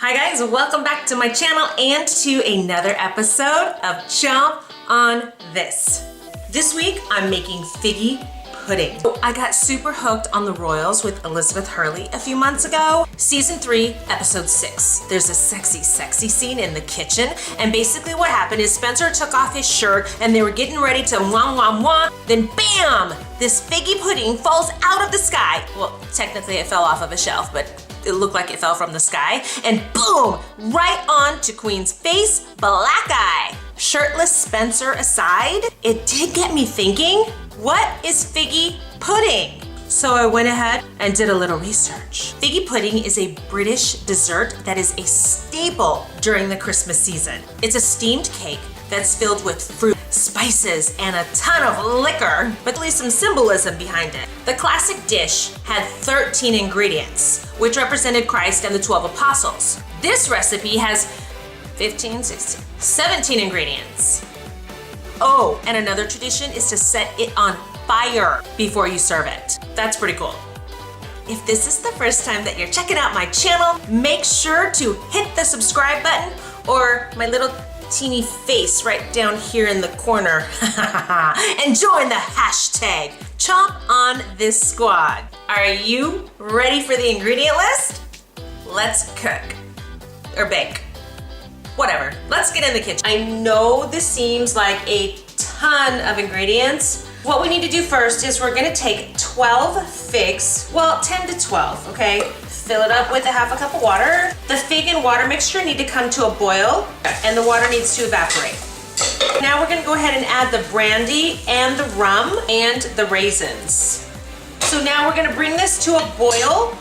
Hi guys, welcome back to my channel and to another episode of Chomp On This. This week I'm making figgy pudding. I got super hooked on the Royals with Elizabeth Hurley a few months ago. Season 3, episode 6. There's a sexy scene in the kitchen, and basically what happened is Spencer took off his shirt and they were getting ready to mwah. Then bam! This figgy pudding falls out of the sky. Well, technically it fell off of a shelf, but it looked like it fell from the sky, and boom, right on to Queen's face, black eye. Shirtless Spencer aside, it did get me thinking, what is figgy pudding? So I went ahead and did a little research. Figgy pudding is a British dessert that is a staple during the Christmas season. It's a steamed cake that's filled with fruit, spices, and a ton of liquor, but at least some symbolism behind it. The classic dish had 13 ingredients, which represented Christ and the 12 apostles. This recipe has 15, 16, 17 ingredients. Oh, and another tradition is to set it on fire before you serve it. That's pretty cool. If this is the first time that you're checking out my channel, make sure to hit the subscribe button or my little teeny face right down here in the corner and join the hashtag Chomp On This squad. Are you ready for the ingredient list? Let's cook or bake. Whatever, let's get in the kitchen. I know this seems like a ton of ingredients. What we need to do first is we're gonna take 12 figs, well, 10 to 12, okay? Fill it up with a half a cup of water. The fig and water mixture need to come to a boil and the water needs to evaporate. Now we're gonna go ahead and add the brandy and the rum and the raisins. So now we're gonna bring this to a boil.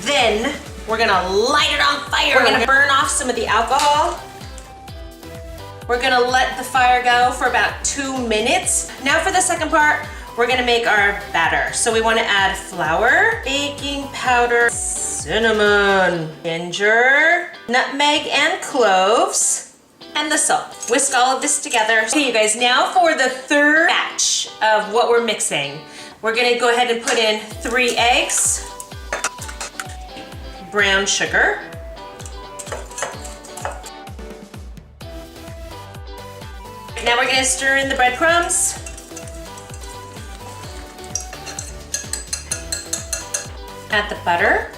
Then we're gonna light it on fire. We're gonna burn off some of the alcohol. We're gonna let the fire go for about 2 minutes. Now for the second part, we're gonna make our batter. So we wanna add flour, baking powder, cinnamon, ginger, nutmeg and cloves, and the salt. Whisk all of this together. Okay, you guys, now for the third batch of what we're mixing. We're gonna go ahead and put in 3 eggs, brown sugar, now we're gonna stir in the breadcrumbs. Add the butter.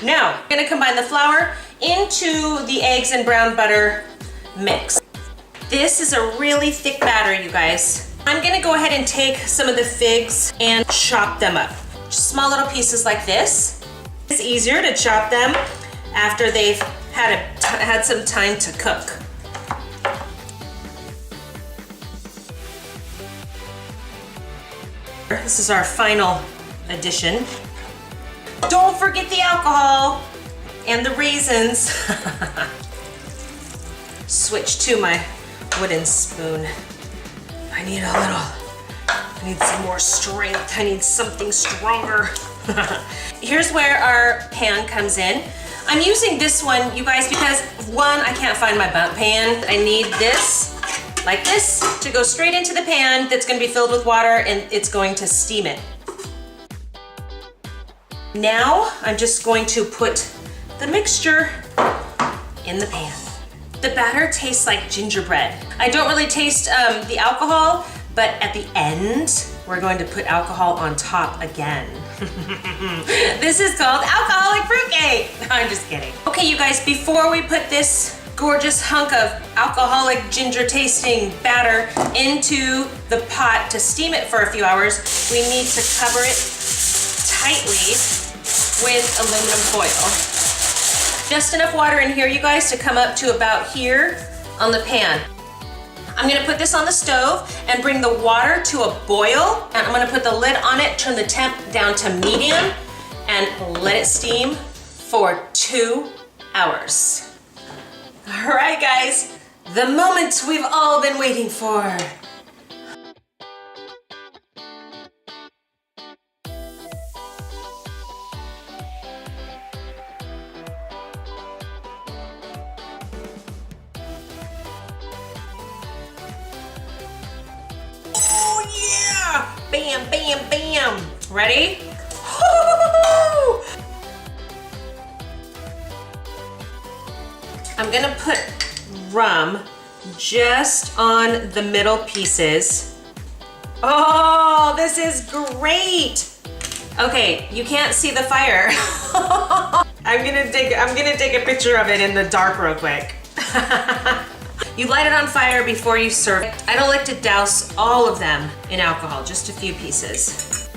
Now, we're gonna combine the flour into the eggs and brown butter mix. This is a really thick batter, you guys. I'm gonna go ahead and take some of the figs and chop them up. Just small little pieces like this. It's easier to chop them after they've had some time to cook. This is our final addition. Don't forget the alcohol and the raisins. Switch to my wooden spoon. I need some more strength. I need something stronger. Here's where our pan comes in. I'm using this one, you guys, because one, I can't find my bundt pan. I need this, like this, to go straight into the pan that's gonna be filled with water and it's going to steam it. Now, I'm just going to put the mixture in the pan. The batter tastes like gingerbread. I don't really taste the alcohol, but at the end, we're going to put alcohol on top again. This is called alcoholic fruitcake. I'm just kidding. Okay, you guys, before we put this gorgeous hunk of alcoholic ginger tasting batter into the pot to steam it for a few hours, we need to cover it tightly with aluminum foil. Just enough water in here, you guys, to come up to about here on the pan. I'm gonna put this on the stove and bring the water to a boil. And I'm gonna put the lid on it, turn the temp down to medium, and let it steam for 2 hours. All right, guys, the moment we've all been waiting for. Bam, bam, bam. Ready? I'm gonna put rum just on the middle pieces. Oh, this is great. Okay, you can't see the fire. I'm gonna take a picture of it in the dark real quick. You light it on fire before you serve it. I don't like to douse all of them in alcohol, just a few pieces.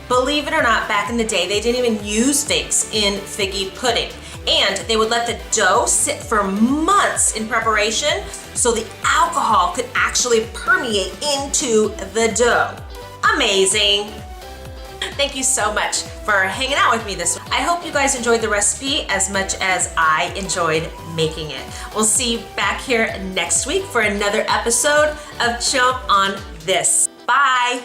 Believe it or not, back in the day, they didn't even use figs in figgy pudding. And they would let the dough sit for months in preparation so the alcohol could actually permeate into the dough. Amazing. Thank you so much for hanging out with me this week. I hope you guys enjoyed the recipe as much as I enjoyed making it. We'll see you back here next week for another episode of Chomp On This. Bye.